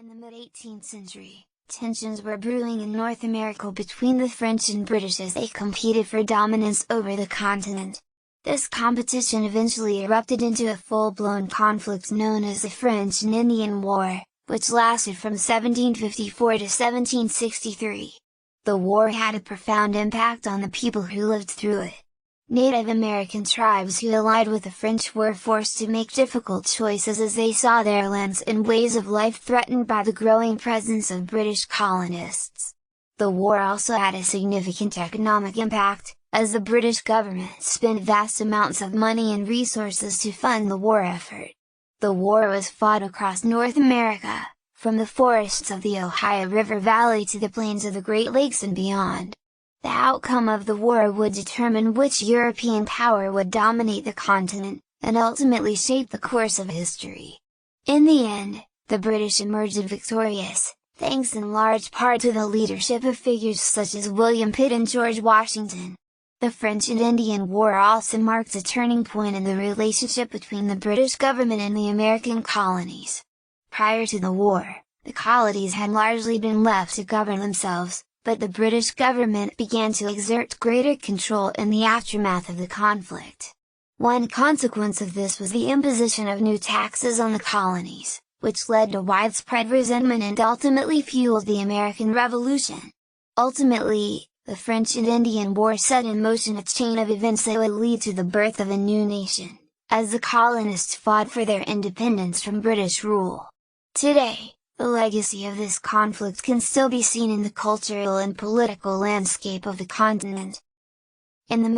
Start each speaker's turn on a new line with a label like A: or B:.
A: In the mid-18th century, tensions were brewing in North America between the French and British as they competed for dominance over the continent. This competition eventually erupted into a full-blown conflict known as the French and Indian War, which lasted from 1754 to 1763. The war had a profound impact on the people who lived through it. Native American tribes who allied with the French were forced to make difficult choices as they saw their lands and ways of life threatened by the growing presence of British colonists. The war also had a significant economic impact, as the British government spent vast amounts of money and resources to fund the war effort. The war was fought across North America, from the forests of the Ohio River Valley to the plains of the Great Lakes and beyond. The outcome of the war would determine which European power would dominate the continent, and ultimately shape the course of history. In the end, the British emerged victorious, thanks in large part to the leadership of figures such as William Pitt and George Washington. The French and Indian War also marked a turning point in the relationship between the British government and the American colonies. Prior to the war, the colonies had largely been left to govern themselves, but the British government began to exert greater control in the aftermath of the conflict. One consequence of this was the imposition of new taxes on the colonies, which led to widespread resentment and ultimately fueled the American Revolution. Ultimately, the French and Indian War set in motion a chain of events that would lead to the birth of a new nation, as the colonists fought for their independence from British rule. Today, the legacy of this conflict can still be seen in the cultural and political landscape of the continent. In the